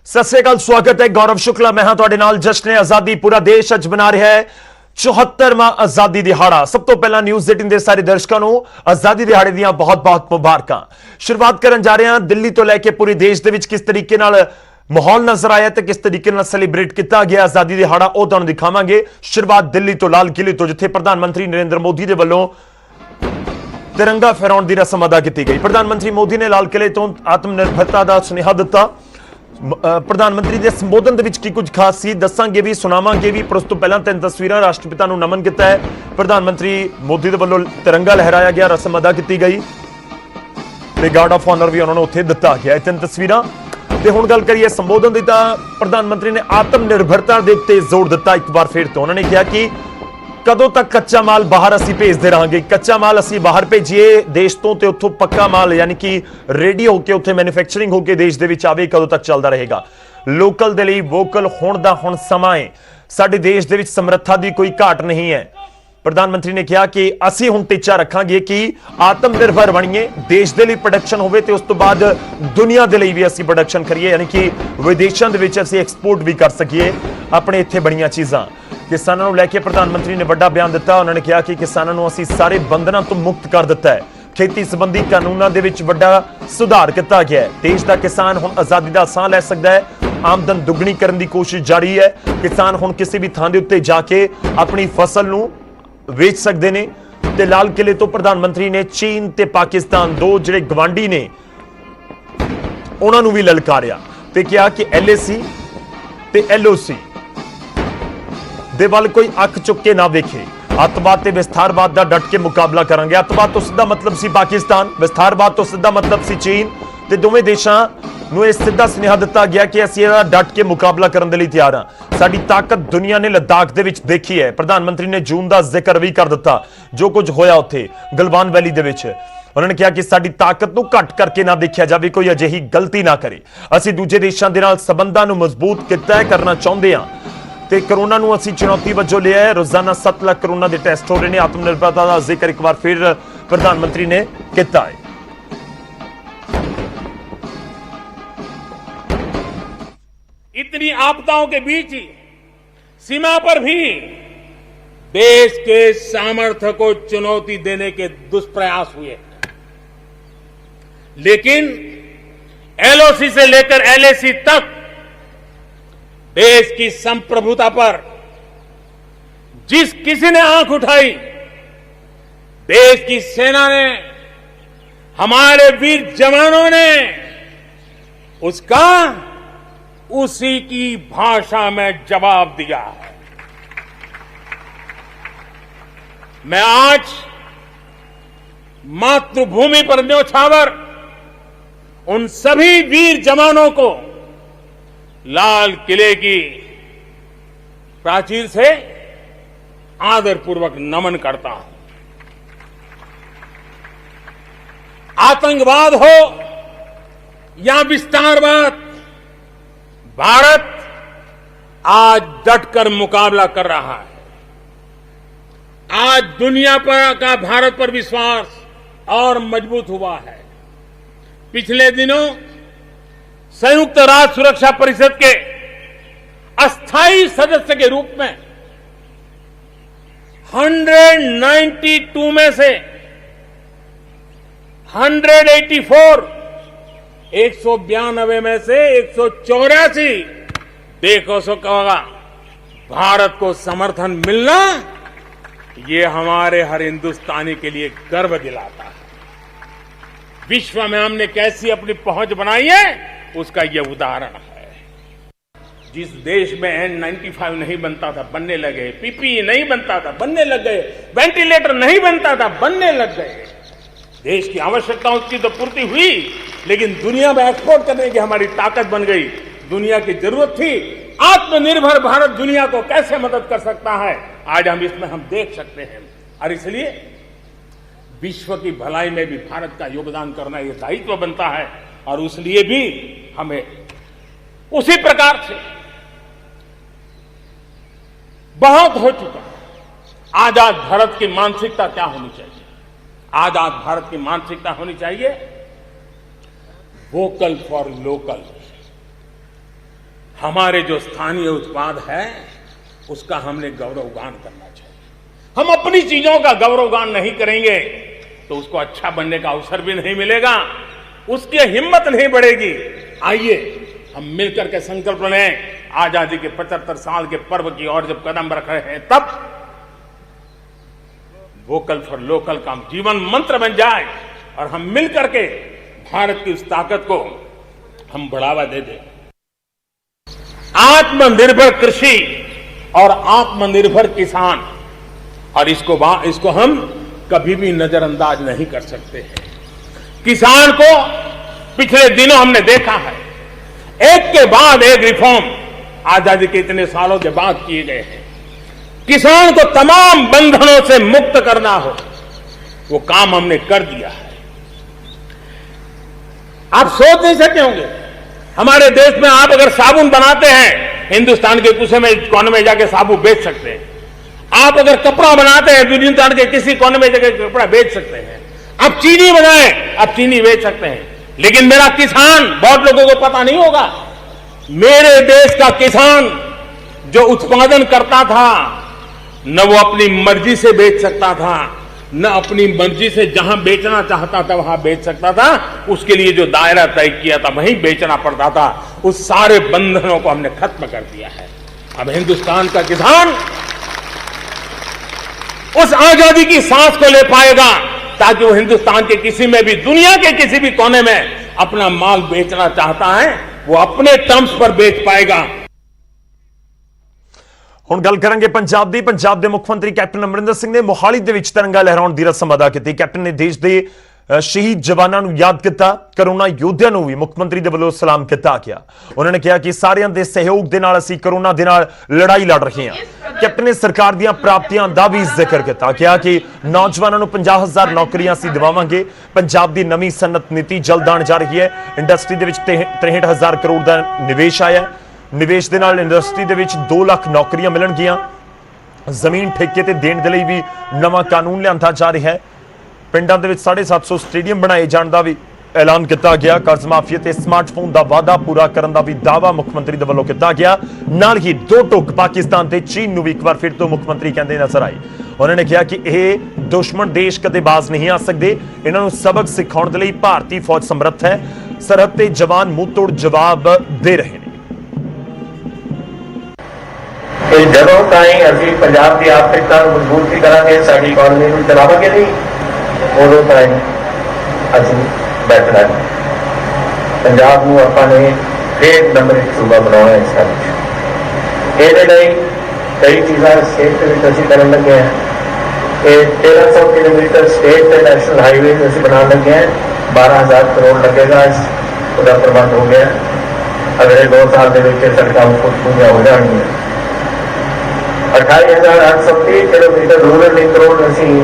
सत श्री अकाल, स्वागत है। गौरव शुक्ला मैं हां तुहाडे नाल। जश्न आजादी पूरा देश अज मना रहा है 74वां आजादी दिहाड़ा। सब तो पहला न्यूज़ 18 ਦੇ ਸਾਰੇ ਦਰਸ਼ਕਾਂ ਨੂੰ ਆਜ਼ਾਦੀ ਦਿਹਾੜੇ ਦੀਆਂ ਬਹੁਤ-ਬਹੁਤ ਮੁਬਾਰਕਾਂ। ਸ਼ੁਰੂਆਤ ਕਰਨ ਜਾ ਰਹੇ ਹਾਂ ਦਿੱਲੀ ਤੋਂ ਲੈ ਕੇ ਪੂਰੇ ਦੇਸ਼ ਦੇ ਵਿੱਚ ਕਿਸ ਤਰੀਕੇ ਨਾਲ ਮਾਹੌਲ ਨਜ਼ਰ ਆਇਆ ਤੇ ਕਿਸ ਤਰੀਕੇ ਨਾਲ ਸੈਲੀਬ੍ਰੇਟ ਕੀਤਾ ਗਿਆ ਆਜ਼ਾਦੀ ਦਿਹਾੜਾ, ਉਹ ਤੁਹਾਨੂੰ ਦਿਖਾਵਾਂਗੇ। ਸ਼ੁਰੂਆਤ ਦਿੱਲੀ ਤੋਂ ਲਾਲ ਕਿਲੇ ਤੋਂ, ਜਿੱਥੇ ਪ੍ਰਧਾਨ ਮੰਤਰੀ ਨਰਿੰਦਰ ਮੋਦੀ ਦੇ ਵੱਲੋਂ तिरंगा फहराउण की रस्म अदा की गई। प्रधानमंत्री मोदी ने लाल किले तो आत्मनिर्भरता का सुनेहा दिता। प्रधानमंत्री के संबोधन की कुछ खास सी दसांगे भी, सुनावांगे भी, पर उस तो पहला 3 तस्वीरां राष्ट्रपिता नूं नमन किया है। प्रधानमंत्री मोदी के वल्लों तिरंगा लहराया गया, रस्म अदा की गई ते गार्ड ऑफ ऑनर भी उन्होंने उत्थे दिता गया। 3 तस्वीरां ते हुण गल करिए संबोधन की, तां प्रधानमंत्री ने आत्मनिर्भरता के उत्ते जोर दिता। एक बार फिर तो उन्होंने कहा कि कदों तक कच्चा माल बाहर असी भेजते रहांगे, कच्चा माल असी बाहर भेजीए देश तो ते उत्थों पक्का माल यानी कि रेडी होके उत्थे मैन्युफैक्चरिंग होके देश दे विच आवे, कदों तक चलता रहेगा। लोकल दे लई वोकल होण दा हुण समां है। साडे देश दे विच समर्था दी कोई घाट नहीं है। प्रधानमंत्री ने कहा कि असी हुण टीचा रखांगे कि आत्मनिर्भर बणीए, देश दे लई प्रोडक्शन होवे ते उस तो बाद दुनिया दे लई भी असी प्रोडक्शन करिए, यानी कि विदेशां दे विच असी एक्सपोर्ट भी कर सकीए अपने इत्थे बणीआं चीज़ां। किसानों को लैके प्रधानमंत्री ने बड़ा बयान दिता। उन्होंने कहा कि किसानों को असी सारे बंधनों तो मुक्त कर दिता है। खेती संबंधी कानूनों के विच बड़ा सुधार किया गया है। देश का किसान हुण आज़ादी का साह लै सकता है। आमदन दुगनी करने की कोशिश जारी है। किसान हुण किसी भी थां दे उत्ते जाके अपनी फसल नूं वेच सकते हैं। ते लाल किले तो प्रधानमंत्री ने चीन ते पाकिस्तान, दो जिहड़े गवांढी ने, उन्होंने भी ललकारिया ते कहा कि LAC ते LOC दे वल कोई अख चुक के ना वेखे। अतवाद ते विस्तारवाद का डट के मुकाबला करांगे। अतवाद तो सीधा मतलब सी पाकिस्तान, विस्तारवाद तो सीधा मतलब सी चीन। ते दोवें देशां नूं इह सीधा सुनेहा दिता गया कि असीं इहदा डट के मुकाबला करन दे लई तैयार हां। साडी ताकत दुनिया ने लद्दाख दे विच देखी है। प्रधानमंत्री ने जून का जिक्र भी कर दिता, जो कुछ होया उत्थे गलवान वैली दे विच। उन्होंने कहा कि साडी ताकत नूं घट करके ना देखिया जाए, कोई अजिही गलती ना करे। असीं दूजे देशां दे नाल संबंधां नूं मजबूत किता करना चाहुंदे हां ते कोरोना नूं असीं चुनौती वजों लिया है। रोजाना 7 लाख कोरोना के टेस्ट हो रहे हैं। आत्मनिर्भरता का जिक्र एक बार फिर प्रधानमंत्री ने किया है। इतनी आपदाओं के बीच ही सीमा पर भी देश के सामर्थ्य को चुनौती देने के दुष्प्रयास हुए, लेकिन LOC से लेकर LAC तक देश की संप्रभुता पर जिस किसी ने आंख उठाई, देश की सेना ने, हमारे वीर जवानों ने उसका उसी की भाषा में जवाब दिया है। मैं आज मातृभूमि पर न्योछावर उन सभी वीर जवानों को लाल किले की प्राचीर से आदरपूर्वक नमन करता हूं। आतंकवाद हो या विस्तारवाद, भारत आज डटकर मुकाबला कर रहा है। आज दुनिया पर का भारत पर विश्वास और मजबूत हुआ है। पिछले दिनों संयुक्त राष्ट्र सुरक्षा परिषद के अस्थायी सदस्य के रूप में 192 में से 184, 192 में से 184 देखो सो कहोगा भारत को समर्थन मिलना, ये हमारे हर हिंदुस्तानी के लिए गर्व दिलाता है। विश्व में हमने कैसी अपनी पहुंच बनाई है, उसका यह उदाहरण है। जिस देश में N95 नहीं बनता था, बनने लगे। PPE नहीं बनता था, बनने लग गए। वेंटिलेटर नहीं बनता था, बनने लग गए। देश की आवश्यकताओं की तो पूर्ति हुई, लेकिन दुनिया में एक्सपोर्ट करने की हमारी ताकत बन गई। दुनिया की जरूरत थी आत्मनिर्भर भारत दुनिया को कैसे मदद कर सकता है, आज हम इसमें हम देख सकते हैं। और इसलिए विश्व की भलाई में भी भारत का योगदान करना यह दायित्व बनता है। और उसलिए भी हमें उसी प्रकार से बहुत हो चुका है। आजाद भारत की मानसिकता क्या होनी चाहिए? आजाद भारत की मानसिकता होनी चाहिए वोकल फॉर लोकल। हमारे जो स्थानीय उत्पाद है उसका हमने गौरवगान करना चाहिए। हम अपनी चीजों का गौरवगान नहीं करेंगे तो उसको अच्छा बनने का अवसर भी नहीं मिलेगा, उसकी हिम्मत नहीं बढ़ेगी। आइए हम मिलकर के संकल्प लें, आजादी के 75 साल के पर्व की ओर जब कदम रख रहे हैं तब वोकल फॉर लोकल का जीवन मंत्र बन जाए और हम मिलकर के भारत की उस ताकत को हम बढ़ावा दे दें। आत्मनिर्भर कृषि और आत्मनिर्भर किसान, और इसको हम कभी भी नजरअंदाज नहीं कर सकते हैं। किसान को पिछले दिनों हमने देखा है, एक के बाद एक रिफॉर्म आजादी के इतने सालों के बाद किए गए हैं। किसान को तमाम बंधनों से मुक्त करना हो, वो काम हमने कर दिया है। आप सोच नहीं सकते होंगे, हमारे देश में आप अगर साबुन बनाते हैं, हिंदुस्तान के किसी में कोने में जाके साबुन बेच सकते हैं। आप अगर कपड़ा बनाते हैं, हिंदुस्तान के किसी कोने में जाके कपड़ा बेच सकते हैं। आप चीनी बनाएं, आप चीनी बेच सकते हैं। लेकिन मेरा किसान, बहुत लोगों को पता नहीं होगा, मेरे देश का किसान जो उत्पादन करता था, न वो अपनी मर्जी से बेच सकता था, न अपनी मर्जी से जहां बेचना चाहता था वहां बेच सकता था। उसके लिए जो दायरा तय किया था वहीं बेचना पड़ता था। उस सारे बंधनों को हमने खत्म कर दिया है। अब हिंदुस्तान का किसान उस आजादी की सांस को ले पाएगा ताकि वो हिंदुस्तान के किसी में भी, दुनिया के किसी भी कोने में अपना माल बेचना चाहता है, वो अपने टर्म्स पर बेच पाएगा। ਹੁਣ ਗੱਲ ਕਰਾਂਗੇ ਪੰਜਾਬ ਦੇ ਮੁੱਖ ਮੰਤਰੀ ਕੈਪਟਨ ਅਮਰਿੰਦਰ ਸਿੰਘ ਨੇ ਮੋਹਾਲੀ ਦੇ ਵਿੱਚ ਤਿਰੰਗਾ ਲਹਿਰਾਉਣ ਦੀ ਰਸਮ ਅਦਾ ਕੀਤੀ। ਕੈਪਟਨ ਨੇ ਦੇਸ਼ ਦੇ ਸ਼ਹੀਦ ਜਵਾਨਾਂ ਨੂੰ ਯਾਦ ਕੀਤਾ, ਕਰੋਨਾ ਯੋਧਿਆਂ ਨੂੰ ਵੀ ਮੁੱਖ ਮੰਤਰੀ ਦੇ ਵੱਲੋਂ ਸਲਾਮ ਕੀਤਾ ਗਿਆ। ਉਹਨਾਂ ਨੇ ਕਿਹਾ ਕਿ ਸਾਰਿਆਂ ਦੇ ਸਹਿਯੋਗ ਦੇ ਨਾਲ ਅਸੀਂ ਕਰੋਨਾ ਦੇ ਨਾਲ ਲੜਾਈ ਲੜ ਰਹੇ ਹਾਂ। ਕੈਪਟਨ ਨੇ ਸਰਕਾਰ ਦੀਆਂ ਪ੍ਰਾਪਤੀਆਂ ਦਾ ਵੀ ਜ਼ਿਕਰ ਕੀਤਾ, ਕਿਹਾ ਕਿ ਨੌਜਵਾਨਾਂ ਨੂੰ 50,000 ਨੌਕਰੀਆਂ ਅਸੀਂ ਦਿਵਾਵਾਂਗੇ। ਪੰਜਾਬ ਦੀ ਨਵੀਂ ਸਨਅਤ ਨੀਤੀ ਜਲਦ ਆਉਣ ਜਾ ਰਹੀ ਹੈ। ਇੰਡਸਟਰੀ ਦੇ ਵਿੱਚ 63,000 ਕਰੋੜ ਦਾ ਨਿਵੇਸ਼ ਆਇਆ। ਨਿਵੇਸ਼ ਦੇ ਨਾਲ ਇੰਡਸਟਰੀ ਦੇ ਵਿੱਚ 2 ਲੱਖ ਨੌਕਰੀਆਂ ਮਿਲਣਗੀਆਂ। ਜ਼ਮੀਨ ਠੇਕੇ ਤੇ ਦੇਣ ਦੇ ਲਈ ਵੀ ਨਵਾਂ ਕਾਨੂੰਨ ਲਿਆਂਦਾ ਜਾ ਰਿਹਾ ਹੈ। ਪਿੰਡਾਂ ਦੇ ਵਿੱਚ 750 ਸਟੇਡੀਅਮ ਬਣਾਏ ਜਾਣ ਦਾ ਵੀ ਐਲਾਨ ਕੀਤਾ ਗਿਆ। ਕਰਜ਼ ਮਾਫੀ ਤੇ ਸਮਾਰਟਫੋਨ ਦਾ ਵਾਅਦਾ ਪੂਰਾ ਕਰਨ ਦਾ ਵੀ ਦਾਅਵਾ ਮੁੱਖ ਮੰਤਰੀ ਦੇ ਵੱਲੋਂ ਕੀਤਾ ਗਿਆ। ਨਾਲ ਹੀ ਦੋ ਟੁਕ ਪਾਕਿਸਤਾਨ ਤੇ ਚੀਨ ਨੂੰ ਵੀ ਇੱਕ ਵਾਰ ਫਿਰ ਤੋਂ ਮੁੱਖ ਮੰਤਰੀ ਕਹਿੰਦੇ ਨਜ਼ਰ ਆਏ। ਉਹਨਾਂ ਨੇ ਕਿਹਾ ਕਿ ਇਹ ਦੁਸ਼ਮਣ ਦੇਸ਼ ਕਦੇ ਬਾਜ਼ ਨਹੀਂ ਆ ਸਕਦੇ। ਇਹਨਾਂ ਨੂੰ ਸਬਕ ਸਿਖਾਉਣ ਦੇ ਲਈ ਭਾਰਤੀ ਫੌਜ ਸਮਰੱਥ ਹੈ। ਸਰਹੱਦ ਤੇ ਜਵਾਨ ਮੂੰਹ ਤੋੜ ਜਵਾਬ ਦੇ ਰਹੇ ਨੇ। ਕਿ ਜਦੋਂ ਤਾਈਂ ਅਸੀਂ ਪੰਜਾਬ ਦੀ ਆਰਥਿਕਤਾ ਨੂੰ ਮਜ਼ਬੂਤ ਨਹੀਂ ਕਰਾਂਗੇ, ਸਾਡੀ ਇਕਨੋਮੀ ਨੂੰ ਚਲਾਵਾਂਗੇ ਨਹੀਂ, ਉਦੋਂ ਤਾਈਂ ਅਸੀਂ ਬੈਠਣਾ ਨਹੀਂ। ਪੰਜਾਬ ਨੂੰ ਆਪਾਂ ਨੇ ਫੇਰ ਨੰਬਰ 1 ਸੂਬਾ ਬਣਾਉਣਾ ਇਸ ਸਾਲ ਵਿੱਚ। ਇਹਦੇ ਲਈ ਕਈ ਚੀਜ਼ਾਂ ਸਟੇਟ ਦੇ ਵਿੱਚ ਅਸੀਂ ਕਰਨ ਲੱਗੇ ਹਾਂ। ਇਹ 1300 ਕਿਲੋਮੀਟਰ ਸਟੇਟ ਤੇ ਨੈਸ਼ਨਲ ਹਾਈਵੇ ਅਸੀਂ ਬਣਾਉਣ ਲੱਗੇ ਹਾਂ। 12,000 ਕਰੋੜ ਲੱਗੇਗਾ, ਉਹਦਾ ਪ੍ਰਬੰਧ ਹੋ ਗਿਆ। ਅਗਲੇ 2 ਸਾਲ ਦੇ ਵਿੱਚ ਸੜਕਾਂ ਪੂਰੀਆਂ ਹੋ ਜਾਣਗੀਆਂ। 28,830 ਕਿਲੋਮੀਟਰ ਰੂਰਲ ਲਿੰਕ ਰੋਡ ਅਸੀਂ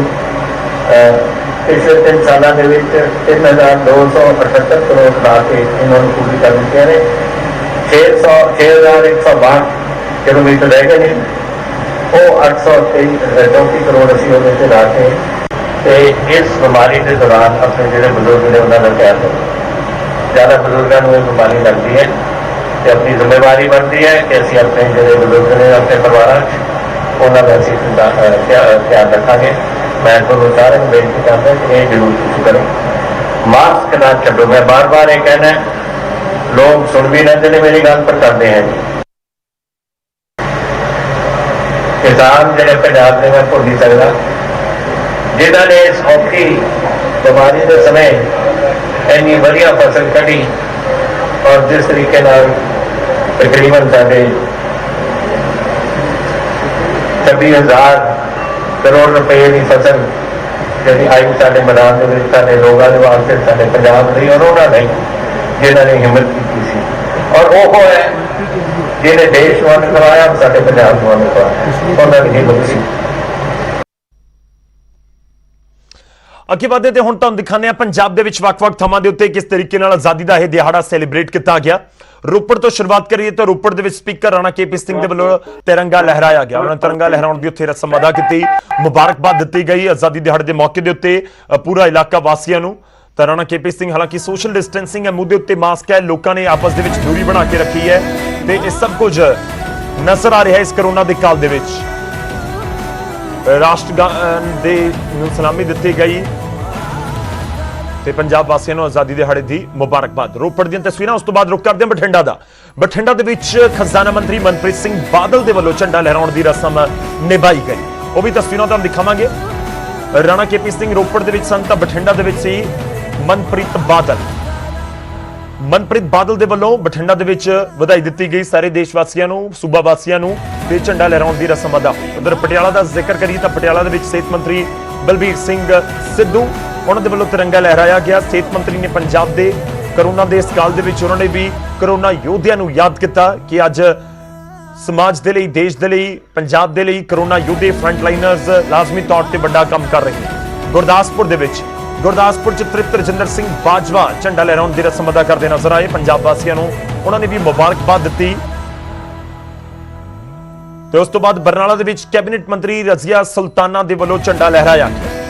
ਪਿਛਲੇ 3 ਸਾਲਾਂ ਦੇ ਵਿੱਚ 3,278 ਕਰੋੜ ਲਾ ਕੇ ਇਹਨਾਂ ਨੂੰ ਪੂਰੀ ਕਰ ਦਿੱਤੀਆਂ ਨੇ। 6,162 ਕਿਲੋਮੀਟਰ ਰਹਿ ਗਏ ਨੇ, ਉਹ 834 ਕਰੋੜ ਅਸੀਂ ਉਹਦੇ ਤੇ ਲਾ ਕੇ ਤੇ ਇਸ ਬਿਮਾਰੀ ਦੇ ਦੌਰਾਨ ਆਪਣੇ ਜਿਹੜੇ ਬਜ਼ੁਰਗ ਨੇ ਉਹਨਾਂ ਦਾ ਖਿਆਲ ਰੱਖੋ। ਜ਼ਿਆਦਾ ਬਜ਼ੁਰਗਾਂ ਨੂੰ ਇਹ ਬਿਮਾਰੀ ਲੱਗਦੀ ਹੈ ਤੇ ਆਪਣੀ ਜ਼ਿੰਮੇਵਾਰੀ ਬਣਦੀ ਹੈ ਕਿ ਅਸੀਂ ਆਪਣੇ ਜਿਹੜੇ ਬਜ਼ੁਰਗ ਨੇ ਆਪਣੇ ਪਰਿਵਾਰਾਂ 'ਚ ਉਹਨਾਂ ਦਾ ਅਸੀਂ ਧਿਆਨ ਰੱਖਾਂਗੇ। ਮੈਂ ਤੁਹਾਨੂੰ ਸਾਰਿਆਂ ਨੂੰ ਬੇਨਤੀ ਕਰਦਾ ਕਿ ਇਹ ਜ਼ਰੂਰ ਤੁਸੀਂ ਕਰੋ। ਮਾਸਕ ਨਾ ਛੱਡੋ। ਮੈਂ ਬਾਰ-ਬਾਰ ਇਹ ਕਹਿਣਾ, ਲੋਕ ਸੁਣ ਵੀ ਲੈਂਦੇ ਨੇ ਮੇਰੀ ਗੱਲ ਪਰ ਕਰਦੇ ਹੈ ਜੀ। ਕਿਸਾਨ ਜਿਹੜੇ ਪੰਜਾਬ ਦੇ, ਮੈਂ ਭੁੱਲ ਨਹੀਂ ਸਕਦਾ, ਜਿਨ੍ਹਾਂ ਨੇ ਇਸ ਔਖੀ ਬਿਮਾਰੀ ਦੇ ਸਮੇਂ ਇੰਨੀ ਵਧੀਆ ਫਸਲ ਕੱਢੀ ਔਰ ਜਿਸ ਤਰੀਕੇ ਨਾਲ ਤਕਰੀਬਨ ਸਾਡੇ 26,000 ਕਰੋੜ ਰੁਪਏ ਦੀ ਫਸਲ ਜਿਹੜੀ ਆਈ ਸਾਡੇ ਮੈਦਾਨ ਦੇ ਵਿੱਚ ਸਾਡੇ ਲੋਕਾਂ ਦੇ ਵਾਸਤੇ, ਸਾਡੇ ਪੰਜਾਬ ਲਈ, ਔਰ ਉਹਨਾਂ ਨੇ ਜਿਨ੍ਹਾਂ ਨੇ ਹਿੰਮਤ ਕੀਤੀ ਸੀ, ਔਰ ਉਹ ਹੈ ਜਿਹਨੇ ਦੇਸ਼ ਨੂੰ ਅੰਨ ਕਰਵਾਇਆ, ਸਾਡੇ ਪੰਜਾਬ ਨੂੰ ਅੰਨ ਕਰਵਾਇਆ। ਉਹਨਾਂ ਦੀ ਹਿੰਮਤ ਸੀ। ਅੱਗੇ ਵਧਦੇ ਤੇ ਹੁਣ ਤੁਹਾਨੂੰ ਦਿਖਾਉਂਦੇ ਆ ਪੰਜਾਬ ਦੇ ਵਿੱਚ ਵੱਖ-ਵੱਖ ਥਾਵਾਂ ਦੇ ਉੱਤੇ ਕਿਸ ਤਰੀਕੇ ਨਾਲ ਆਜ਼ਾਦੀ ਦਾ ਇਹ ਦਿਹਾੜਾ ਸੈਲੀਬ੍ਰੇਟ ਕੀਤਾ ਗਿਆ। ਰੋਪੜ ਤੋਂ ਸ਼ੁਰੂਆਤ ਕਰੀਏ ਤਾਂ ਰੋਪੜ ਦੇ ਵਿੱਚ ਸਪੀਕਰ ਰਾਣਾ KP ਸਿੰਘ ਦੇ ਵੱਲੋਂ ਤਿਰੰਗਾ ਲਹਿਰਾਇਆ ਗਿਆ। ਉਹਨਾਂ ਨੇ ਤਿਰੰਗਾ ਲਹਿਰਾਉਣ ਦੀ ਉੱਥੇ ਰਸਮ ਅਦਾ ਕੀਤੀ, ਮੁਬਾਰਕਬਾਦ ਦਿੱਤੀ ਗਈ ਆਜ਼ਾਦੀ ਦਿਹਾੜੇ ਦੇ ਮੌਕੇ ਦੇ ਉੱਤੇ ਪੂਰਾ ਇਲਾਕਾ ਵਾਸੀਆਂ ਨੂੰ। ਤਾਂ ਰਾਣਾ KP ਸਿੰਘ ਹਾਲਾਂਕਿ ਸੋਸ਼ਲ ਡਿਸਟੈਂਸਿੰਗ ਹੈ, ਮੂੰਹ ਦੇ ਉੱਤੇ ਮਾਸਕ ਹੈ, ਲੋਕਾਂ ਨੇ ਆਪਸ ਦੇ ਵਿੱਚ ਦੂਰੀ ਬਣਾ ਕੇ ਰੱਖੀ ਹੈ। ਤੇ ਇਹ ਸਭ ਕੁਝ ਨਜ਼ਰ ਆ ਰਿਹਾ ਇਸ ਕਰੋਨਾ ਦੇ ਕਾਲ ਦੇ ਵਿੱਚ। ਰਾਸ਼ਟਰਗਾਨ ਦੇ ਨੂੰ ਸਲਾਮੀ ਦਿੱਤੀ ਗਈ ਤੇ ਪੰਜਾਬ ਵਾਸੀਆਂ ਨੂੰ ਆਜ਼ਾਦੀ ਦਿਹਾੜੇ ਦੀ ਮੁਬਾਰਕਬਾਦ। ਰੋਪੜ ਦੀਆਂ ਤਸਵੀਰਾਂ, ਉਸ ਤੋਂ ਬਾਅਦ ਰੁਕ ਕਰਦੇ ਹਾਂ ਬਠਿੰਡਾ ਦਾ। ਬਠਿੰਡਾ ਦੇ ਵਿੱਚ ਖਜ਼ਾਨਾ ਮੰਤਰੀ ਮਨਪ੍ਰੀਤ ਸਿੰਘ ਬਾਦਲ ਦੇ ਵੱਲੋਂ ਝੰਡਾ ਲਹਿਰਾਉਣ ਦੀ ਰਸਮ ਨਿਭਾਈ ਗਈ। ਉਹ ਵੀ ਤਸਵੀਰਾਂ ਤੁਹਾਨੂੰ ਦਿਖਾਵਾਂਗੇ। ਰਾਣਾ ਕੇਪੀ ਸਿੰਘ ਰੋਪੜ ਦੇ ਵਿੱਚ ਸਨ ਤਾਂ ਬਠਿੰਡਾ ਦੇ ਵਿੱਚ ਸੀ ਮਨਪ੍ਰੀਤ ਬਾਦਲ। ਮਨਪ੍ਰੀਤ ਬਾਦਲ ਦੇ ਵੱਲੋਂ ਬਠਿੰਡਾ ਦੇ ਵਿੱਚ ਵਧਾਈ ਦਿੱਤੀ ਗਈ ਸਾਰੇ ਦੇਸ਼ ਵਾਸੀਆਂ ਨੂੰ, ਸੂਬਾ ਵਾਸੀਆਂ ਨੂੰ ਤੇ ਝੰਡਾ ਲਹਿਰਾਉਣ ਦੀ ਰਸਮ ਅਦਾ ਹੋਈ। ਉਧਰ ਪਟਿਆਲਾ ਦਾ ਜ਼ਿਕਰ ਕਰੀਏ ਤਾਂ ਪਟਿਆਲਾ ਦੇ ਵਿੱਚ ਸਿਹਤ ਮੰਤਰੀ ਬਲਬੀਰ ਸਿੰਘ ਸਿੱਧੂ, ਉਹਨਾਂ ਦੇ ਵੱਲੋਂ ਤਿਰੰਗਾ ਲਹਿਰਾਇਆ ਗਿਆ। ਸਿਹਤ ਮੰਤਰੀ ਨੇ ਪੰਜਾਬ ਦੇ ਕਰੋਨਾ ਦੇ ਇਸ ਕਾਲ ਦੇ ਵਿੱਚ ਉਹਨਾਂ ਨੇ ਵੀ ਕਰੋਨਾ ਯੋਧਿਆਂ ਨੂੰ ਯਾਦ ਕੀਤਾ ਕਿ ਅੱਜ ਸਮਾਜ ਦੇ ਲਈ, ਦੇਸ਼ ਦੇ ਲਈ, ਪੰਜਾਬ ਦੇ ਲਈ ਕਰੋਨਾ ਯੋਧੇ ਫਰੰਟ ਲਾਈਨਰਸ ਲਾਜ਼ਮੀ ਤੌਰ ਤੇ ਵੱਡਾ ਕੰਮ ਕਰ ਰਹੇ ਨੇ। ਗੁਰਦਾਸਪੁਰ ਚ ਤ੍ਰਿਪਤ ਰਜਿੰਦਰ ਸਿੰਘ ਬਾਜਵਾ ਝੰਡਾ ਲਹਿਰਾਉਣ ਦੀ ਰਸਮ ਅਦਾ ਕਰਦੇ ਨਜ਼ਰ ਆਏ। ਪੰਜਾਬ ਵਾਸੀਆਂ ਨੂੰ ਉਹਨਾਂ ਨੇ ਵੀ ਮੁਬਾਰਕਬਾਦ ਦਿੱਤੀ। ਤੇ ਉਸ ਤੋਂ ਬਾਅਦ ਬਰਨਾਲਾ ਦੇ ਵਿੱਚ ਕੈਬਨਿਟ ਮੰਤਰੀ ਰਜ਼ੀਆ ਸੁਲਤਾਨਾ ਦੇ ਵੱਲੋਂ ਝੰਡਾ ਲਹਿਰਾਇਆ ਗਿਆ।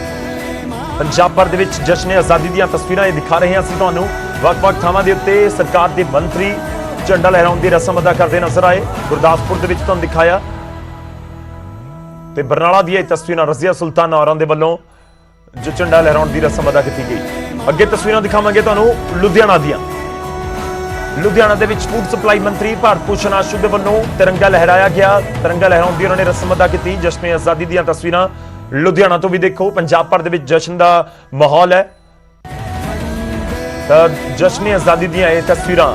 ਪੰਜਾਬ ਭਰ ਦੇ ਵਿੱਚ ਜਸ਼ਨ ਆਜ਼ਾਦੀ ਦੀਆਂ ਤਸਵੀਰਾਂ ਇਹ ਦਿਖਾ ਰਹੇ ਹਾਂ ਅਸੀਂ ਤੁਹਾਨੂੰ। ਵੱਖ-ਵੱਖ ਥਾਵਾਂ ਦੇ ਉੱਤੇ ਸਰਕਾਰ ਦੇ ਮੰਤਰੀ ਝੰਡਾ ਲਹਿਰਾਉਣ ਦੀ ਰਸਮ ਅਦਾ ਕਰਦੇ ਨਜ਼ਰ ਆਏ। ਗੁਰਦਾਸਪੁਰ ਦੇ ਵਿੱਚ ਤੁਹਾਨੂੰ ਦਿਖਾਇਆ ਤੇ ਬਰਨਾਲਾ ਦੀਆਂ ਇਹ ਤਸਵੀਰਾਂ ਰਜ਼ੀਆ ਸੁਲਤਾਨਾ ਹੋਰਾਂ ਦੇ ਵੱਲੋਂ ਜੋ ਝੰਡਾ ਲਹਿਰਾਉਣ ਦੀ ਰਸਮ ਅਦਾ ਕੀਤੀ ਗਈ। ਅੱਗੇ ਤਸਵੀਰਾਂ ਦਿਖਾਵਾਂਗੇ ਤੁਹਾਨੂੰ ਲੁਧਿਆਣਾ ਦੀਆਂ। ਲੁਧਿਆਣਾ ਦੇ ਵਿੱਚ ਫੂਡ ਸਪਲਾਈ ਮੰਤਰੀ ਭਾਰਤ ਭੂਸ਼ਣ ਆਸ਼ੂ ਦੇ ਵੱਲੋਂ ਤਿਰੰਗਾ ਲਹਿਰਾਇਆ ਗਿਆ। ਤਿਰੰਗਾ ਲਹਿਰਾਉਣ ਦੀ ਉਹਨਾਂ ਨੇ ਰਸਮ ਅਦਾ ਕੀਤੀ। ਜਸ਼ਨ ਆਜ਼ਾਦੀ ਦੀਆਂ ਤਸਵੀਰਾਂ ਲੁਧਿਆਣਾ ਤੋਂ ਵੀ ਦੇਖੋ। ਪੰਜਾਬ ਭਰ ਦੇ ਵਿੱਚ ਜਸ਼ਨ ਦਾ ਮਾਹੌਲ ਹੈ ਤਾਂ ਜਸ਼ਨ ਆਜ਼ਾਦੀ ਦੀਆਂ ਇਹ ਤਸਵੀਰਾਂ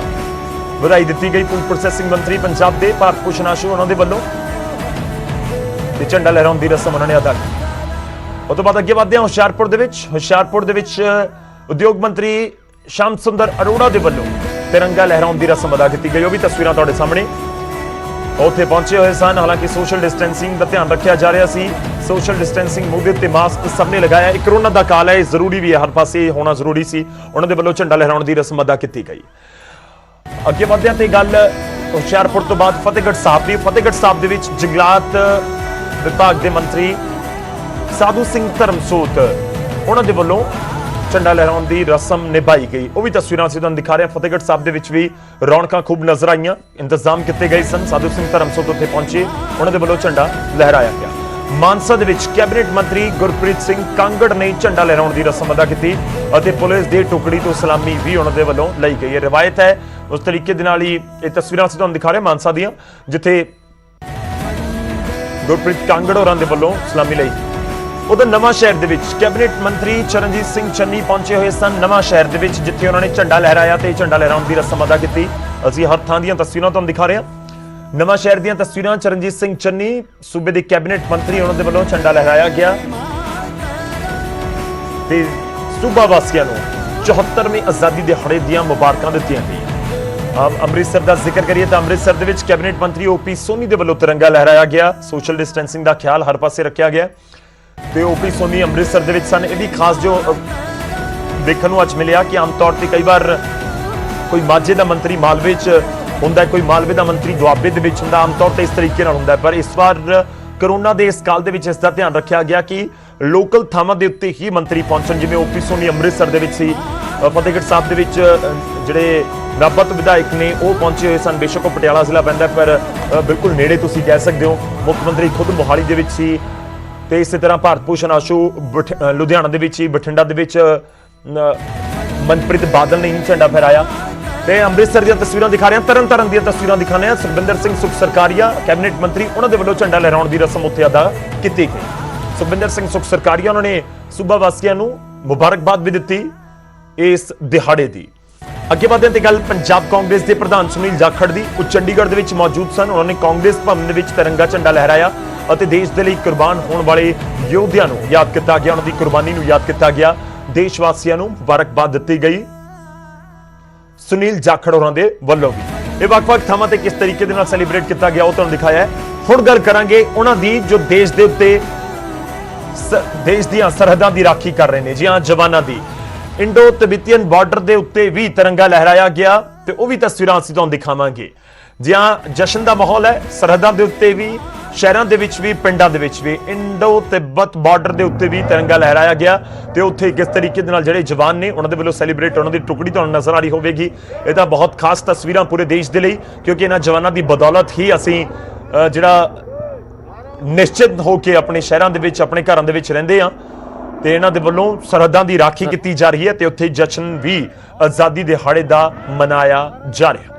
ਵਧਾਈ ਦਿੱਤੀ ਗਈ। ਫੂਡ ਪ੍ਰੋਸੈਸਿੰਗ ਮੰਤਰੀ ਪੰਜਾਬ ਦੇ ਭਾਰਤ ਭੂਸ਼ਣ ਆਸ਼ੂ ਉਹਨਾਂ ਦੇ ਵੱਲੋਂ ਤੇ ਝੰਡਾ ਲਹਿਰਾਉਣ ਦੀ ਰਸਮ ਉਹਨਾਂ ਨੇ ਅਦਾ ਕੀਤੀ। ਉਸ ਤੋਂ ਬਾਅਦ ਅੱਗੇ ਵਧਦੇ ਹਾਂ ਹੁਸ਼ਿਆਰਪੁਰ ਦੇ ਵਿੱਚ ਉਦਯੋਗ ਮੰਤਰੀ ਸ਼ਾਮ ਸੁੰਦਰ ਅਰੋੜਾ ਦੇ ਵੱਲੋਂ ਤਿਰੰਗਾ ਲਹਿਰਾਉਣ ਦੀ ਰਸਮ ਅਦਾ ਕੀਤੀ ਗਈ। ਉਹ ਵੀ ਤਸਵੀਰਾਂ ਤੁਹਾਡੇ ਸਾਹਮਣੇ। ਉੱਥੇ ਪਹੁੰਚੇ ਹੋਏ ਸਨ, ਹਾਲਾਂਕਿ ਸੋਸ਼ਲ ਡਿਸਟੈਂਸਿੰਗ ਦਾ ਧਿਆਨ ਰੱਖਿਆ ਜਾ ਰਿਹਾ ਸੀ। ਸੋਸ਼ਲ ਡਿਸਟੈਂਸਿੰਗ, ਮੂੰਹ ਦੇ ਉੱਤੇ ਮਾਸਕ ਸਭ ਨੇ ਲਗਾਇਆ। ਇਹ ਕਰੋਨਾ ਦਾ ਕਾਲ ਹੈ, ਇਹ ਜ਼ਰੂਰੀ ਵੀ ਹੈ, ਹਰ ਪਾਸੇ ਹੋਣਾ ਜ਼ਰੂਰੀ ਸੀ। ਉਹਨਾਂ ਦੇ ਵੱਲੋਂ ਝੰਡਾ ਲਹਿਰਾਉਣ ਦੀ ਰਸਮ ਅਦਾ ਕੀਤੀ ਗਈ। ਅੱਗੇ ਵਧਦੇ ਹਾਂ ਤੇ ਗੱਲ ਹੁਸ਼ਿਆਰਪੁਰ ਤੋਂ ਬਾਅਦ ਫਤਿਹਗੜ੍ਹ ਸਾਹਿਬ ਦੀ। ਫਤਿਹਗੜ੍ਹ ਸਾਹਿਬ ਦੇ ਵਿੱਚ ਜੰਗਲਾਤ ਵਿਭਾਗ ਦੇ ਮੰਤਰੀ ਸਾਧੂ ਸਿੰਘ ਧਰਮਸੋਤ ਉਹਨਾਂ ਦੇ ਵੱਲੋਂ ਝੰਡਾ ਲਹਿਰਾਉਣ ਦੀ ਰਸਮ ਨਿਭਾਈ ਗਈ। ਉਹ ਵੀ ਤਸਵੀਰਾਂ ਅਸੀਂ ਤੁਹਾਨੂੰ ਦਿਖਾ ਰਹੇ ਹਾਂ। ਫਤਿਹਗੜ੍ਹ ਸਾਹਿਬ ਦੇ ਵਿੱਚ ਵੀ ਰੌਣਕਾਂ ਖੂਬ ਨਜ਼ਰ ਆਈਆਂ, ਇੰਤਜ਼ਾਮ ਕੀਤੇ ਗਏ ਸਨ। ਸਾਧੂ ਸਿੰਘ ਧਰਮਸੋਤ ਉੱਥੇ ਪਹੁੰਚੇ, ਉਹਨਾਂ ਦੇ ਵੱਲੋਂ ਝੰਡਾ ਲਹਿਰਾਇਆ ਗਿਆ। ਮਾਨਸਾ ਦੇ ਵਿੱਚ ਕੈਬਨਿਟ ਮੰਤਰੀ ਗੁਰਪ੍ਰੀਤ ਸਿੰਘ ਕਾਂਗੜ ਨੇ ਝੰਡਾ ਲਹਿਰਾਉਣ ਦੀ ਰਸਮ ਅਦਾ ਕੀਤੀ ਅਤੇ ਪੁਲਿਸ ਦੀ ਟੁਕੜੀ ਤੋਂ ਸਲਾਮੀ ਵੀ ਉਹਨਾਂ ਦੇ ਵੱਲੋਂ ਲਈ ਗਈ। ਇਹ ਰਵਾਇਤ ਹੈ, ਉਸ ਤਰੀਕੇ ਦੇ ਨਾਲ ਹੀ ਇਹ ਤਸਵੀਰਾਂ ਅਸੀਂ ਤੁਹਾਨੂੰ ਦਿਖਾ ਰਹੇ ਮਾਨਸਾ ਦੀਆਂ, ਜਿੱਥੇ ਗੁਰਪ੍ਰੀਤ ਕਾਂਗੜ ਹੋਰਾਂ ਦੇ ਵੱਲੋਂ ਸਲਾਮੀ ਲਈ। ਉਧਰ ਨਵਾਂ ਸ਼ਹਿਰ ਦੇ ਵਿੱਚ ਕੈਬਨਿਟ ਮੰਤਰੀ ਚਰਨਜੀਤ ਸਿੰਘ ਚੰਨੀ ਪਹੁੰਚੇ ਹੋਏ ਸਨ। ਨਵਾਂ ਸ਼ਹਿਰ ਦੇ ਵਿੱਚ ਜਿੱਥੇ ਉਹਨਾਂ ਨੇ ਝੰਡਾ ਲਹਿਰਾਇਆ ਤੇ ਝੰਡਾ ਲਹਿਰਾਉਣ ਦੀ ਰਸਮ ਅਦਾ ਕੀਤੀ। ਅਸੀਂ ਹਰ ਥਾਂ ਦੀਆਂ ਤਸਵੀਰਾਂ ਤੁਹਾਨੂੰ ਦਿਖਾ ਰਹੇ ਹਾਂ। ਨਵਾਂ ਸ਼ਹਿਰ ਦੀਆਂ ਤਸਵੀਰਾਂ, ਚਰਨਜੀਤ ਸਿੰਘ ਚੰਨੀ ਸੂਬੇ ਦੇ ਕੈਬਨਿਟ ਮੰਤਰੀ, ਉਹਨਾਂ ਦੇ ਵੱਲੋਂ ਝੰਡਾ ਲਹਿਰਾਇਆ ਗਿਆ ਤੇ ਸੂਬਾ ਵਾਸੀਆਂ ਨੂੰ 74ਵੇਂ ਆਜ਼ਾਦੀ ਦਿਹਾੜੇ ਦੀਆਂ ਮੁਬਾਰਕਾਂ ਦਿੱਤੀਆਂ ਗਈਆਂ। ਅੰਮ੍ਰਿਤਸਰ ਦਾ ਜ਼ਿਕਰ ਕਰੀਏ ਤਾਂ ਅੰਮ੍ਰਿਤਸਰ ਦੇ ਵਿੱਚ ਕੈਬਨਿਟ ਮੰਤਰੀ ਓਪੀ ਸੋਨੀ ਦੇ ਵੱਲੋਂ ਤਿਰੰਗਾ ਲਹਿਰਾਇਆ ਗਿਆ। ਸੋਸ਼ਲ ਡਿਸਟੈਂਸਿੰਗ ਦਾ ਖਿਆਲ ਹਰ ਪਾਸੇ ਰੱਖਿਆ ਗਿਆ ਤੇ ਓਪੀ ਸੋਨੀ ਅੰਮ੍ਰਿਤਸਰ ਦੇ ਵਿੱਚ ਸਨ। ਇਹ ਵੀ ਖਾਸ ਜੋ ਦੇਖਣ ਨੂੰ ਅੱਜ ਮਿਲਿਆ ਕਿ ਆਮ ਤੌਰ ਤੇ ਕਈ ਵਾਰ ਕੋਈ ਮਾਝੇ ਦਾ ਮੰਤਰੀ ਮਾਲਵੇ 'ਚ ਹੁੰਦਾ, ਕੋਈ ਮਾਲਵੇ ਦਾ ਮੰਤਰੀ ਦੁਆਬੇ ਦੇ ਵਿੱਚ ਹੁੰਦਾ, ਆਮ ਤੌਰ ਤੇ ਇਸ ਤਰੀਕੇ ਨਾਲ ਹੁੰਦਾ। ਪਰ ਇਸ ਵਾਰ ਕਰੋਨਾ ਦੇ ਇਸ ਕਾਲ ਦੇ ਵਿੱਚ ਇਸ ਦਾ ਧਿਆਨ ਰੱਖਿਆ ਗਿਆ ਕਿ ਲੋਕਲ ਥਾਵਾਂ ਦੇ ਉੱਤੇ ਹੀ ਮੰਤਰੀ ਪਹੁੰਚਣ। ਜਿਵੇਂ ਓਪੀ ਸੋਨੀ ਅੰਮ੍ਰਿਤਸਰ ਦੇ ਵਿੱਚ ਸੀ, ਫਤਿਹਗੜ੍ਹ ਸਾਹਿਬ ਦੇ ਵਿੱਚ ਜਿਹੜੇ ਨਾਭਾ ਤੋਂ ਵਿਧਾਇਕ ਨੇ ਉਹ ਪਹੁੰਚੇ ਹੋਏ ਸਨ। ਬੇਸ਼ੱਕ ਉਹ ਪਟਿਆਲਾ ਜ਼ਿਲ੍ਹਾ ਪੈਂਦਾ ਪਰ ਬਿਲਕੁਲ ਨੇੜੇ ਤੁਸੀਂ ਕਹਿ ਸਕਦੇ ਹੋ। ਮੁੱਖ ਮੰਤਰੀ ਖੁਦ ਮੋਹਾਲੀ ਦੇ ਵਿੱਚ ਸੀ ਤੇ ਇਸੇ ਤਰ੍ਹਾਂ ਭਾਰਤ ਭੂਸ਼ਣ ਆਸ਼ੂ ਲੁਧਿਆਣਾ ਦੇ ਵਿੱਚ ਹੀ, ਬਠਿੰਡਾ ਦੇ ਵਿੱਚ ਮਨਪ੍ਰੀਤ ਬਾਦਲ ਨੇ ਹੀ ਝੰਡਾ ਫਹਿਰਾਇਆ। ਤੇ ਅੰਮ੍ਰਿਤਸਰ ਦੀਆਂ ਤਸਵੀਰਾਂ ਦਿਖਾ ਰਹੇ ਹਾਂ, ਤਰਨਤਾਰਨ ਦੀਆਂ ਤਸਵੀਰਾਂ ਦਿਖਾਉਂਦੇ ਹਾਂ। ਸੁਖਬਿੰਦਰ ਸਿੰਘ ਸੁਖ ਸਰਕਾਰੀਆ ਕੈਬਨਿਟ ਮੰਤਰੀ, ਉਹਨਾਂ ਦੇ ਵੱਲੋਂ ਝੰਡਾ ਲਹਿਰਾਉਣ ਦੀ ਰਸਮ ਉੱਥੇ ਅਦਾ ਕੀਤੀ ਗਈ। ਸੁਖਬਿੰਦਰ ਸਿੰਘ ਸੁਖ ਸਰਕਾਰੀਆ ਉਹਨਾਂ ਨੇ ਸੂਬਾ ਵਾਸੀਆਂ ਨੂੰ ਮੁਬਾਰਕਬਾਦ ਵੀ ਦਿੱਤੀ ਇਸ ਦਿਹਾੜੇ ਦੀ। ਅੱਗੇ ਵਧਦੇ ਹਾਂ ਤੇ ਗੱਲ ਪੰਜਾਬ ਕਾਂਗਰਸ ਦੇ ਪ੍ਰਧਾਨ ਸੁਨੀਲ ਜਾਖੜ ਦੀ। ਉਹ ਚੰਡੀਗੜ੍ਹ ਦੇ ਵਿੱਚ ਮੌਜੂਦ ਸਨ। ਉਹਨਾਂ ਨੇ ਕਾਂਗਰਸ ਭਵਨ ਦੇ ਵਿੱਚ ਤਿਰੰਗਾ ਝੰਡਾ ਲਹਿਰਾਇਆ ਅਤੇ ਦੇਸ਼ ਦੇ ਲਈ ਕੁਰਬਾਨ ਹੋਣ ਵਾਲੇ ਯੋਧਿਆਂ ਨੂੰ ਯਾਦ ਕੀਤਾ ਗਿਆ, ਉਹਨਾਂ ਦੀ ਕੁਰਬਾਨੀ ਨੂੰ ਯਾਦ ਕੀਤਾ ਗਿਆ। ਦੇਸ਼ ਵਾਸੀਆਂ ਨੂੰ ਮੁਬਾਰਕਬਾਦ ਦਿੱਤੀ ਗਈ ਸੁਨੀਲ ਜਾਖੜ ਹੋਰਾਂ ਦੇ ਵੱਲੋਂ ਵੀ। ਇਹ ਵੱਖ-ਵੱਖ ਥਾਵਾਂ ਤੇ ਕਿਸ ਤਰੀਕੇ ਦੇ ਨਾਲ ਸੈਲੀਬ੍ਰੇਟ ਕੀਤਾ ਗਿਆ ਉਹ ਤੁਹਾਨੂੰ ਦਿਖਾਇਆ ਹੈ। ਹੁਣ ਗੱਲ ਕਰਾਂਗੇ ਉਹਨਾਂ ਦੀ ਜੋ ਦੇਸ਼ ਦੇ ਉੱਤੇ ਦੇਸ਼ ਦੀਆਂ ਸਰਹੱਦਾਂ ਦੀ ਰਾਖੀ ਕਰ ਰਹੇ ਨੇ। ਜੀ ਹਾਂ, ਜਵਾਨਾਂ ਦੀ। ਇੰਡੋ ਤਿਬੇਤੀਅਨ ਬਾਰਡਰ ਦੇ ਉੱਤੇ ਵੀ ਤਿਰੰਗਾ ਲਹਿਰਾਇਆ ਗਿਆ ਤੇ ਉਹ ਵੀ ਤਸਵੀਰਾਂ ਅਸੀਂ ਤੁਹਾਨੂੰ ਦਿਖਾਵਾਂਗੇ। ਜੀ ਹਾਂ, ਜਸ਼ਨ ਦਾ ਮਾਹੌਲ ਹੈ। ਸਰਹੱਦਾਂ ਦੇ ਉੱਤੇ ਵੀ ਸ਼ਹਿਰਾਂ ਦੇ ਵਿੱਚ ਵੀ ਪਿੰਡਾਂ ਦੇ ਵਿੱਚ ਵੀ ਇੰਡੋ ਤਿੱਬਤ ਬਾਰਡਰ ਦੇ ਉੱਤੇ ਵੀ ਤਿਰੰਗਾ ਲਹਿਰਾਇਆ ਗਿਆ ਤੇ ਉੱਥੇ ਕਿਸ ਤਰੀਕੇ ਦੇ ਨਾਲ ਜਿਹੜੇ ਜਵਾਨ ਨੇ ਉਹਨਾਂ ਦੇ ਵੱਲੋਂ ਸੈਲੀਬ੍ਰੇਟ, ਉਹਨਾਂ ਦੀ ਟੁਕੜੀ ਤੁਹਾਨੂੰ ਨਜ਼ਰ ਆ ਰਹੀ ਹੋਵੇਗੀ। ਇਹ ਤਾਂ ਬਹੁਤ ਖਾਸ ਤਸਵੀਰਾਂ ਪੂਰੇ ਦੇਸ਼ ਦੇ ਲਈ, ਕਿਉਂਕਿ ਇਹਨਾਂ ਜਵਾਨਾਂ ਦੀ ਬਦੌਲਤ ਹੀ ਅਸੀਂ ਜਿਹੜਾ ਨਿਸ਼ਚਿਤ ਹੋ ਕੇ ਆਪਣੇ ਸ਼ਹਿਰਾਂ ਦੇ ਵਿੱਚ, ਆਪਣੇ ਘਰਾਂ ਦੇ ਵਿੱਚ ਰਹਿੰਦੇ ਆ ਤੇ ਇਹਨਾਂ ਦੇ ਵੱਲੋਂ ਸਰਹੱਦਾਂ ਦੀ ਰਾਖੀ ਕੀਤੀ ਜਾ ਰਹੀ ਹੈ ਤੇ ਉੱਥੇ ਜਸ਼ਨ ਵੀ ਆਜ਼ਾਦੀ ਦਿਹਾੜੇ ਦਾ ਮਨਾਇਆ ਜਾ ਰਿਹਾ।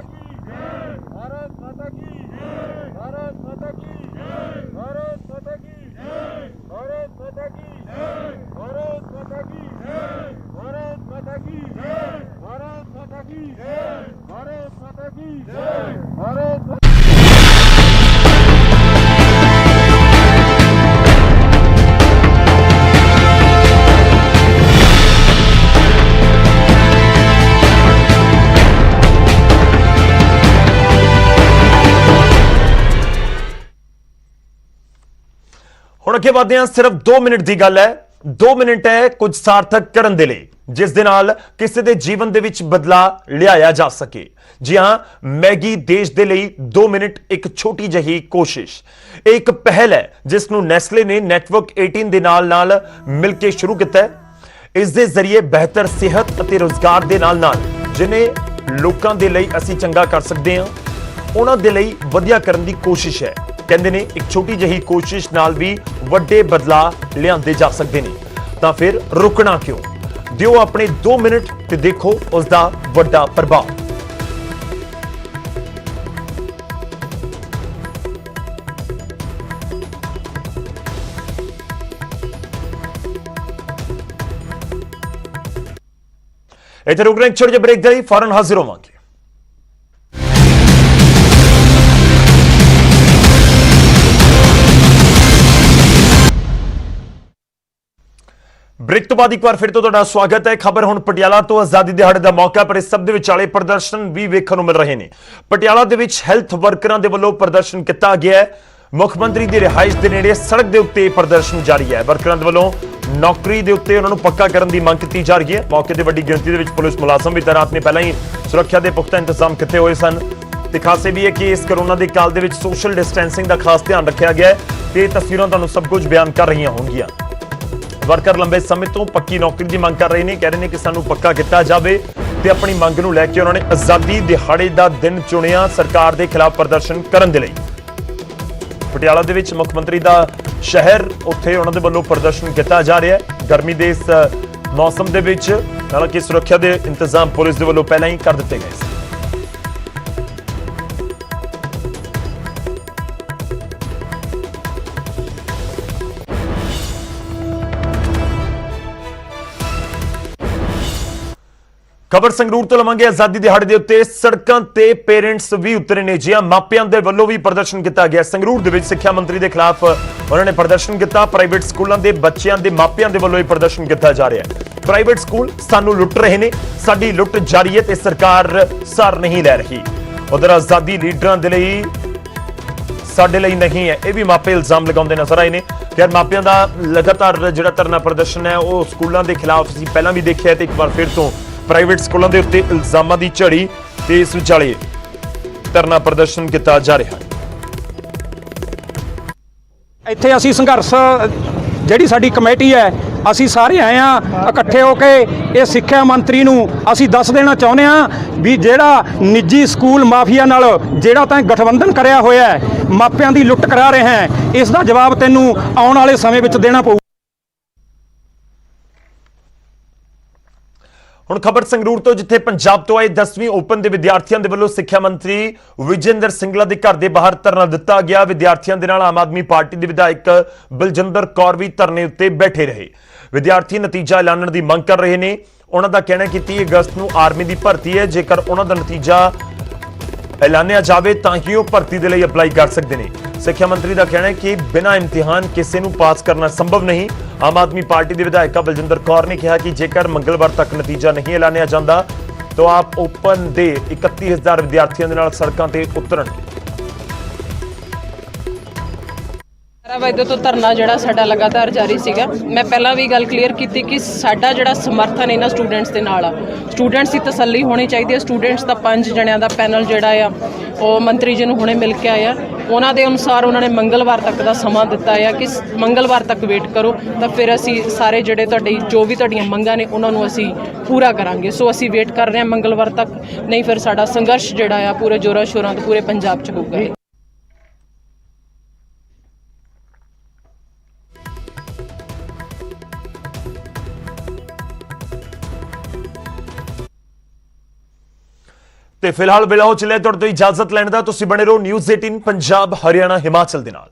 ਹੁਣ ਅੱਗੇ ਵਧਦੇ ਹਾਂ। ਸਿਰਫ 2 ਮਿੰਟ ਦੀ ਗੱਲ ਹੈ, 2 ਮਿੰਟ ਹੈ ਕੁਝ ਸਾਰਥਕ ਕਰਨ ਦੇ ਲਈ, ਜਿਸ ਦੇ ਨਾਲ ਕਿਸੇ ਦੇ ਜੀਵਨ ਦੇ ਵਿੱਚ ਬਦਲਾਅ ਲਿਆਇਆ ਜਾ ਸਕੇ। ਜੀ ਹਾਂ, ਮੈਗੀ ਦੇਸ਼ ਦੇ ਲਈ 2 ਮਿੰਟ ਇੱਕ ਛੋਟੀ ਜਿਹੀ ਕੋਸ਼ਿਸ਼। ਇਹ ਇੱਕ ਪਹਿਲ ਹੈ ਜਿਸ ਨੂੰ ਨੈਸਲੇ ਨੇ ਨੈਟਵਰਕ 18 ਦੇ ਨਾਲ ਮਿਲ ਕੇ ਸ਼ੁਰੂ ਕੀਤਾ ਹੈ। ਇਸ ਦੇ ਜ਼ਰੀਏ ਬਿਹਤਰ ਸਿਹਤ ਅਤੇ ਰੋਜ਼ਗਾਰ ਦੇ ਨਾਲ ਜਿਨੇ ਲੋਕਾਂ ਦੇ ਲਈ ਅਸੀਂ ਚੰਗਾ ਕਰ ਸਕਦੇ ਹਾਂ, ਉਹਨਾਂ ਦੇ ਲਈ ਵਧੀਆ ਕਰਨ ਦੀ ਕੋਸ਼ਿਸ਼ ਹੈ। ਕਹਿੰਦੇ ਨੇ ਇੱਕ ਛੋਟੀ ਜਿਹੀ ਕੋਸ਼ਿਸ਼ ਨਾਲ ਵੀ ਵੱਡੇ ਬਦਲਾਅ ਲਿਆਂਦੇ ਜਾ ਸਕਦੇ ਨੇ, ਤਾਂ ਫਿਰ ਰੁਕਣਾ ਕਿਉਂ? ਦਿਓ ਆਪਣੇ 2 ਮਿੰਟ ਤੇ ਦੇਖੋ ਉਸ ਦਾ ਵੱਡਾ ਪ੍ਰਭਾਵ। ਇੱਥੇ ਰੁਕ ਰਹੇ ਇੱਕ ਛੋਟੇ ਜਿਹੇ ਬ੍ਰੇਕ ਦੇ ਲਈ, ਫੌਰਨ ਹਾਜ਼ਰ ਹੋਵਾਂਗੇ। ਬ੍ਰੇਕ ਤੋਂ ਬਾਅਦ ਇੱਕ ਵਾਰ ਫਿਰ ਤੋਂ ਤੁਹਾਡਾ ਸਵਾਗਤ ਹੈ। ਖਬਰ ਹੁਣ ਪਟਿਆਲਾ ਤੋਂ। ਆਜ਼ਾਦੀ ਦਿਹਾੜੇ ਦਾ ਮੌਕਾ ਪਰ ਇਸ ਸਭ ਦੇ ਵਿਚਾਲੇ ਪ੍ਰਦਰਸ਼ਨ ਵੀ ਵੇਖਣ ਨੂੰ ਮਿਲ ਰਹੇ ਨੇ। ਪਟਿਆਲਾ ਦੇ ਵਿੱਚ ਹੈਲਥ ਵਰਕਰਾਂ ਦੇ ਵੱਲੋਂ ਪ੍ਰਦਰਸ਼ਨ ਕੀਤਾ ਗਿਆ ਹੈ। ਮੁੱਖ ਮੰਤਰੀ ਦੀ ਰਿਹਾਇਸ਼ ਦੇ ਨੇੜੇ ਸੜਕ ਦੇ ਉੱਤੇ ਪ੍ਰਦਰਸ਼ਨ ਜਾਰੀ ਹੈ। ਵਰਕਰਾਂ ਦੇ ਵੱਲੋਂ ਨੌਕਰੀ ਦੇ ਉੱਤੇ ਉਹਨਾਂ ਨੂੰ ਪੱਕਾ ਕਰਨ ਦੀ ਮੰਗ ਕੀਤੀ ਜਾ ਰਹੀ ਹੈ। ਮੌਕੇ ਤੇ ਵੱਡੀ ਗਿਣਤੀ ਦੇ ਵਿੱਚ ਪੁਲਿਸ ਮੁਲਾਜ਼ਮ ਵੀ ਤੈਨਾਤ ਨੇ। ਪਹਿਲਾਂ ਹੀ ਸੁਰੱਖਿਆ ਦੇ ਪੁਖਤਾ ਇੰਤਜ਼ਾਮ ਕੀਤੇ ਹੋਏ ਸਨ ਤੇ ਖਾਸ ਇਹ ਵੀ ਹੈ ਕਿ ਇਸ ਕਰੋਨਾ ਦੇ ਕਾਲ ਦੇ ਵਿੱਚ ਸੋਸ਼ਲ ਡਿਸਟੈਂਸਿੰਗ ਦਾ ਖਾਸ ਧਿਆਨ ਰੱਖਿਆ ਗਿਆ ਹੈ ਤੇ ਇਹ ਤਸਵੀਰਾਂ ਤੁਹਾਨੂੰ ਸਭ ਕੁਝ ਬਿਆਨ ਕਰ ਰਹੀਆਂ ਹੋਣਗੀਆਂ। ਵਰਕਰ ਲੰਬੇ ਸਮੇਂ ਤੋਂ ਪੱਕੀ ਨੌਕਰੀ ਦੀ ਮੰਗ ਕਰ ਰਹੇ ਨੇ। ਕਹਿ ਰਹੇ ਨੇ ਕਿ ਸਾਨੂੰ ਪੱਕਾ ਕੀਤਾ ਜਾਵੇ ਤੇ ਆਪਣੀ ਮੰਗ ਨੂੰ ਲੈ ਕੇ ਉਹਨਾਂ ਨੇ ਆਜ਼ਾਦੀ ਦਿਹਾੜੇ ਦਾ ਦਿਨ ਚੁਣਿਆ ਸਰਕਾਰ ਦੇ ਖਿਲਾਫ ਪ੍ਰਦਰਸ਼ਨ ਕਰਨ ਦੇ ਲਈ। ਪਟਿਆਲਾ ਦੇ ਵਿੱਚ ਮੁੱਖ ਮੰਤਰੀ ਦਾ ਸ਼ਹਿਰ, ਉੱਥੇ ਉਹਨਾਂ ਦੇ ਵੱਲੋਂ ਪ੍ਰਦਰਸ਼ਨ ਕੀਤਾ ਜਾ ਰਿਹਾ ਹੈ। ਗਰਮੀ ਦੇ ਇਸ ਮੌਸਮ ਦੇ ਵਿੱਚ ਹਾਲਾਂਕਿ ਸੁਰੱਖਿਆ ਦੇ ਇੰਤਜ਼ਾਮ ਪੁਲਿਸ ਦੇ ਵੱਲੋਂ ਪਹਿਲਾਂ ਹੀ ਕਰ ਦਿੱਤੇ ਗਏ ਸੀ। ਖਬਰ ਸੰਗਰੂਰ ਤੋਂ ਲਵਾਂਗੇ। ਆਜ਼ਾਦੀ ਦਿਹਾੜੇ ਦੇ ਉੱਤੇ ਸੜਕਾਂ ਤੇ ਪੇਰੈਂਟਸ ਵੀ ਉਤਰੇ ਨੇ। ਜੀ ਮਾਪਿਆਂ ਦੇ ਵੱਲੋਂ ਵੀ ਪ੍ਰਦਰਸ਼ਨ ਕੀਤਾ ਗਿਆ। ਸੰਗਰੂਰ ਦੇ ਵਿੱਚ ਸਿੱਖਿਆ ਮੰਤਰੀ ਦੇ ਖਿਲਾਫ ਉਹਨਾਂ ਨੇ ਪ੍ਰਦਰਸ਼ਨ ਕੀਤਾ। ਪ੍ਰਾਈਵੇਟ ਸਕੂਲਾਂ ਦੇ ਬੱਚਿਆਂ ਦੇ ਮਾਪਿਆਂ ਦੇ ਵੱਲੋਂ ਹੀ ਪ੍ਰਦਰਸ਼ਨ ਕੀਤਾ ਜਾ ਰਿਹਾ ਹੈ। ਪ੍ਰਾਈਵੇਟ ਸਕੂਲ ਸਾਨੂੰ ਲੁੱਟ ਰਹੇ ਨੇ, ਸਾਡੀ ਲੁੱਟ ਜਾਰੀ ਹੈ ਤੇ ਸਰਕਾਰ ਸਾਰ ਨਹੀਂ ਲੈ ਰਹੀ। ਉਧਰ ਆਜ਼ਾਦੀ ਲੀਡਰਾਂ ਦੇ ਲਈ, ਸਾਡੇ ਲਈ ਨਹੀਂ ਹੈ, ਇਹ ਵੀ ਮਾਪੇ ਇਲਜ਼ਾਮ ਲਗਾਉਂਦੇ ਨਜ਼ਰ ਆਏ ਨੇ। ਤੇ ਮਾਪਿਆਂ ਦਾ ਲਗਾਤਾਰ ਜਿਹੜਾ ਧਰਨਾ ਪ੍ਰਦਰਸ਼ਨ ਹੈ ਉਹ ਸਕੂਲਾਂ ਦੇ ਖਿਲਾਫ ਅਸੀਂ ਪਹਿਲਾਂ ਵੀ ਦੇਖਿਆ ਤੇ ਇੱਕ ਵਾਰ ਫਿਰ ਤੋਂ ਪ੍ਰਾਈਵੇਟ ਸਕੂਲਾਂ ਦੇ ਉੱਤੇ ਇਲਜ਼ਾਮਾਂ ਦੀ ਝੜੀ ਤੇ ਇਸ ਵਿਚਾਲੇ ਧਰਨਾ ਪ੍ਰਦਰਸ਼ਨ ਕੀਤਾ ਜਾ ਰਿਹਾ ਹੈ। ਇੱਥੇ ਅਸੀਂ ਸੰਘਰਸ਼ ਜਿਹੜੀ ਸਾਡੀ ਕਮੇਟੀ ਹੈ, ਅਸੀਂ ਸਾਰੇ ਆਏ ਆ ਇਕੱਠੇ ਹੋ ਕੇ ਇਹ ਸਿੱਖਿਆ ਮੰਤਰੀ ਨੂੰ ਅਸੀਂ ਦੱਸ ਦੇਣਾ ਚਾਹੁੰਦੇ ਆ ਵੀ ਜਿਹੜਾ ਨਿੱਜੀ ਸਕੂਲ ਮਾਫੀਆ ਨਾਲ ਜਿਹੜਾ ਤਾਂ ਗਠਬੰਧਨ ਕਰਿਆ ਹੋਇਆ ਹੈ, ਮਾਪਿਆਂ ਦੀ ਲੁੱਟ ਕਰਾ ਰਹੇ ਹੈ, ਇਸ ਦਾ ਜਵਾਬ ਤੈਨੂੰ ਆਉਣ ਵਾਲੇ ਸਮੇਂ ਵਿੱਚ ਦੇਣਾ ਪਊ। ਹੁਣ ਖਬਰ ਸੰਗਰੂਰ ਤੋਂ, ਜਿੱਥੇ ਪੰਜਾਬ ਤੋਂ ਆਏ 10ਵੀਂ ਓਪਨ ਦੇ ਵਿਦਿਆਰਥੀਆਂ ਦੇ ਵੱਲੋਂ ਸਿੱਖਿਆ ਮੰਤਰੀ ਵਿਜੇਂਦਰ ਸਿੰਗਲਾ ਦੇ ਘਰ ਦੇ ਬਾਹਰ ਧਰਨਾ ਦਿੱਤਾ ਗਿਆ। ਵਿਦਿਆਰਥੀਆਂ ਦੇ ਨਾਲ ਆਮ ਆਦਮੀ ਪਾਰਟੀ ਦੇ ਵਿਧਾਇਕ ਬਲਜਿੰਦਰ ਕੌਰ ਵੀ ਧਰਨੇ ਉੱਤੇ ਬੈਠੇ ਰਹੇ। ਵਿਦਿਆਰਥੀ ਨਤੀਜਾ ਐਲਾਨਣ ਦੀ ਮੰਗ ਕਰ ਰਹੇ ਨੇ। ਉਹਨਾਂ ਦਾ ਕਹਿਣਾ ਕਿ 30 ਅਗਸਤ ਨੂੰ ਆਰਮੀ ਦੀ ਭਰਤੀ ਹੈ, ਜੇਕਰ ਉਹਨਾਂ ਦਾ ਨਤੀਜਾ ਐਲਾਨਿਆ ਜਾਵੇ ਤਾਂ ਹੀ ਉਹ ਭਰਤੀ ਦੇ ਲਈ ਅਪਲਾਈ ਕਰ ਸਕਦੇ ਨੇ। ਸਿੱਖਿਆ ਮੰਤਰੀ ਦਾ ਕਹਿਣਾ ਹੈ ਕਿ ਬਿਨਾਂ ਇਮਤਿਹਾਨ ਕਿਸੇ ਨੂੰ ਪਾਸ ਕਰਨਾ ਸੰਭਵ ਨਹੀਂ। ਆਮ ਆਦਮੀ ਪਾਰਟੀ ਦੇ ਵਿਧਾਇਕਾ ਬਲਜਿੰਦਰ ਕੌਰ ਨੇ ਕਿਹਾ ਕਿ ਜੇਕਰ ਮੰਗਲਵਾਰ ਤੱਕ ਨਤੀਜਾ ਨਹੀਂ ਐਲਾਨਿਆ ਜਾਂਦਾ ਤਾਂ ਆਪ ਓਪਨ ਦੇ 31000 ਵਿਦਿਆਰਥੀਆਂ ਦੇ ਨਾਲ ਸੜਕਾਂ ਤੇ ਉਤਰਨਗੇ। 11 ਵਜੇ ਤੋਂ ਧਰਨਾ ਜਿਹੜਾ ਸਾਡਾ ਲਗਾਤਾਰ ਜਾਰੀ ਸੀਗਾ। ਮੈਂ ਪਹਿਲਾਂ ਵੀ ਗੱਲ ਕਲੀਅਰ ਕੀਤੀ ਕਿ ਸਾਡਾ ਜਿਹੜਾ ਸਮਰਥਨ ਇਹਨਾਂ ਸਟੂਡੈਂਟਸ ਦੇ ਨਾਲ ਆ। ਸਟੂਡੈਂਟਸ ਦੀ ਤਸੱਲੀ ਹੋਣੀ ਚਾਹੀਦੀ ਹੈ। ਸਟੂਡੈਂਟਸ ਦਾ 5 ਜਣਿਆਂ ਦਾ ਪੈਨਲ ਜਿਹੜਾ ਆ ਉਹ ਮੰਤਰੀ ਜੀ ਨੂੰ ਹੁਣੇ ਮਿਲ ਕੇ ਆਇਆ। ਉਹਨਾਂ ਦੇ ਅਨੁਸਾਰ ਉਹਨਾਂ ਨੇ ਮੰਗਲਵਾਰ ਤੱਕ ਦਾ ਸਮਾਂ ਦਿੱਤਾ ਹੈ ਕਿ ਮੰਗਲਵਾਰ ਤੱਕ ਵੇਟ ਕਰੋ, ਤਾਂ ਫਿਰ ਅਸੀਂ ਸਾਰੇ ਜਿਹੜੇ ਜੋ ਵੀ ਤੁਹਾਡੀਆਂ ਮੰਗਾਂ ਨੇ ਉਹਨਾਂ ਨੂੰ ਅਸੀਂ ਪੂਰਾ ਕਰਾਂਗੇ। ਸੋ ਅਸੀਂ ਵੇਟ ਕਰ ਰਹੇ ਹਾਂ ਮੰਗਲਵਾਰ ਤੱਕ, ਨਹੀਂ ਫਿਰ ਸਾਡਾ ਸੰਘਰਸ਼ ਜਿਹੜਾ ਆ ਪੂਰੇ ਜ਼ੋਰਾਂ ਸ਼ੋਰਾਂ ਤੋਂ ਪੂਰੇ ਪੰਜਾਬ 'ਚ ਹੋਊਗਾ। ਤੇ ਫਿਲਹਾਲ ਬਿਲਾਓ ਚਲੇ ਤੁਹਾਡੇ ਤੋਂ ਇਜਾਜ਼ਤ ਲੈਣ ਦਾ। ਤੁਸੀਂ ਬਣੇ ਰਹੋ ਨਿਊਜ਼ 18 ਪੰਜਾਬ ਹਰਿਆਣਾ ਹਿਮਾਚਲ ਦੇ ਨਾਲ।